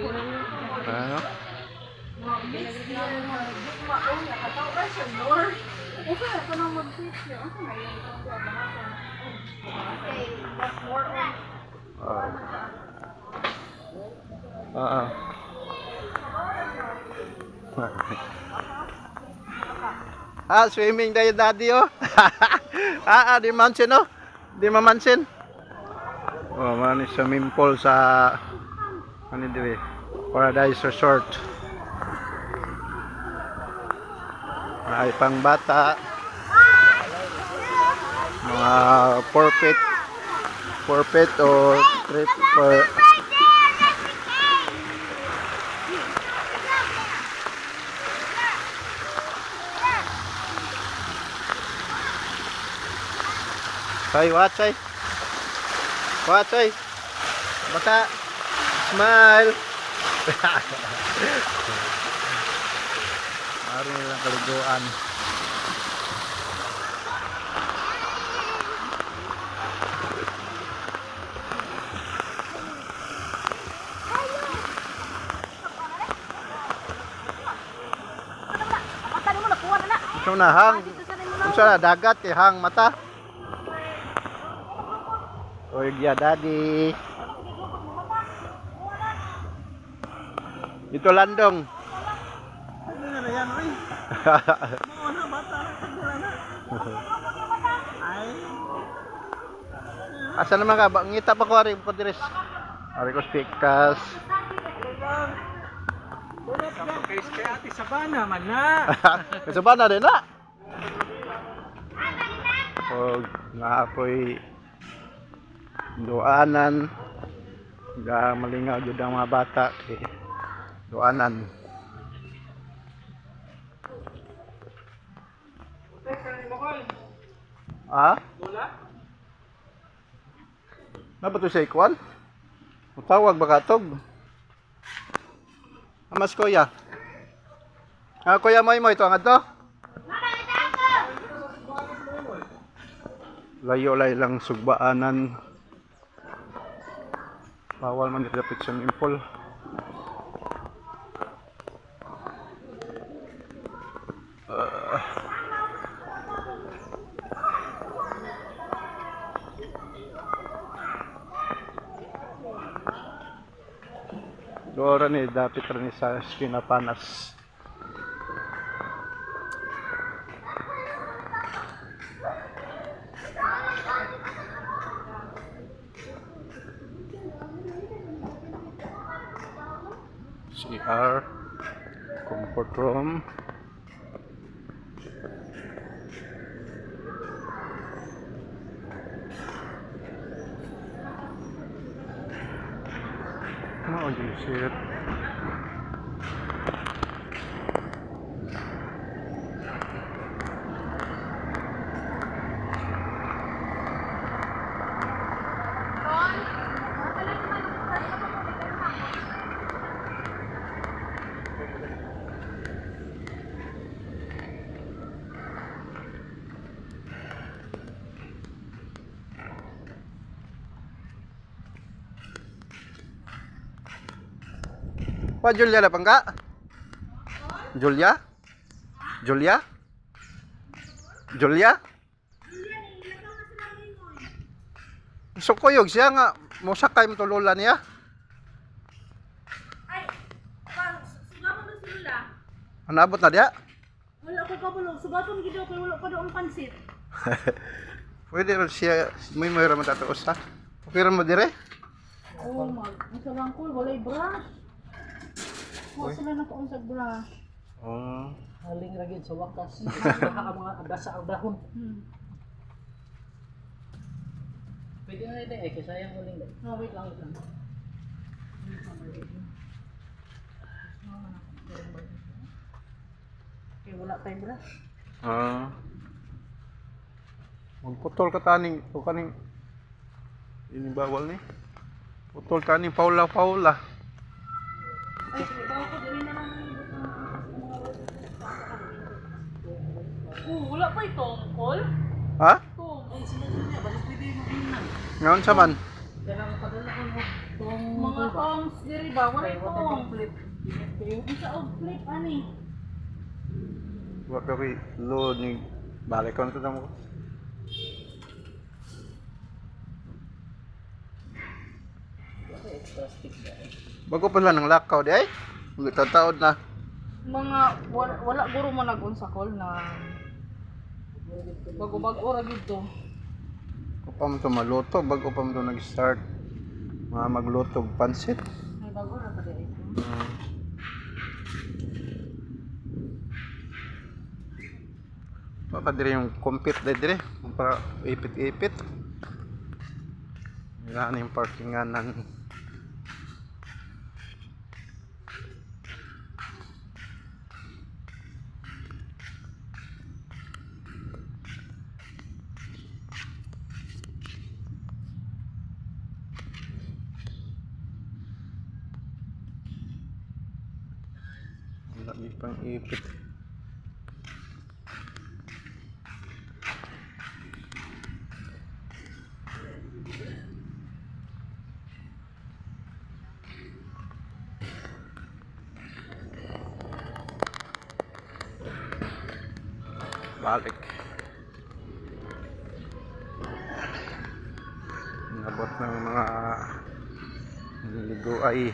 Ano? Oo. Swimming tayo daddy oh. Di mansin oh. Di mamansin. Oh, man is swimming pool sa ano dire? Paradise Resort. Ay pang bata. Mga forfeit o trip for watch ay. Watch ay. Bata. Smile. Mari nilang kaliguan. Ito na hang. Ito na dagat hang mata. Oy ya daddy. Ito landong. Ano na yan oy? Ano bata na ay. Asa naman ka? Ngita pa ko ari ko dires. Ari ko speakers. Kay Ate Sabana man na. Kay Sabana din na. Og naapoy doanan ga malingaw jud ang mga bata kay doanan. Bola? Nabato sa ikwan? Tawag ba katog? Amas kuya. Kuya mo ito ang ato? Layo-lay lang sugbaanan. Bawal man dito sa impol. Dora ni dapat rin sa Pinapanas. CR, comfort room. Oh, you see it. Pa Julia na pangka? Julia? Julia? Julia? So kuyog siya nga mosakay mo tulula niya. Ay, sugaton na sila. Anabot na diya? Wala ko kabulog. Sugaton gid kay wala pa doon pansit. Pwede rin siya may raman tataos ha. Okay ra mo dire? Oh, ang sarang ko walay brush. Wala sila na kaon sa brush. Oh. Haling ra gyud sa wakas. Baka mga abasa ang dahon. Pwede na rin eh, kasi sayang uling dahil. No, wait lang. Okay, wala tayong brush. Magputol ka taning o kaning ini bawal ni. Putol kaning paula. Ay, sige, baka ko din na lang. Wala pa itong call? Ha? Itong. Ay, sila niya, balik pwede mo inan. Ngayon sa man. Kailangan padala ko mo itong Mga Apple Mga ba? tongs diri ba? Wala Wala tong. tong flip. Ang sa og flip ani. Wa pero load ni balik ko na mo. Wala extra stick ba? Bago pa lang ng lakaw di ay. Taod na. Mga wala guro mo nagunsa call na bago-bago ra gid to. Upa mo to maluto, bago pa mo to nag-start. Mga magluto og pansit. May bago ra pa diri. Baka dire yung compete dire para ipit-ipit. Yan yung parkingan ng lagi pang ipit. Balik. Nabot ng mga niligo ay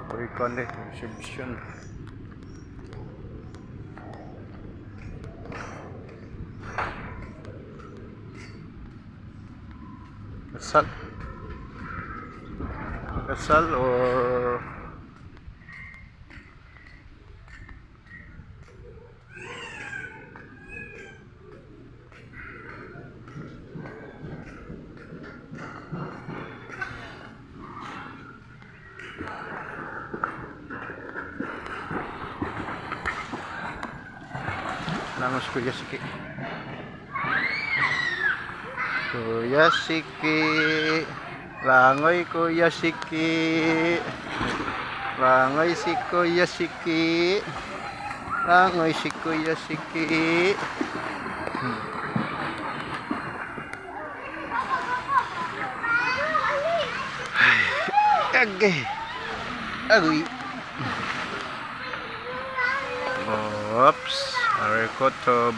African reception. Kasal. Kasal or Nangos Kuya Siki. Kuya Siki. Langoy Kuya Siki. Langoy si Kuya Siki. Langoy si Kuya Siki. Agay. Agoy. Oops. Aray ko to.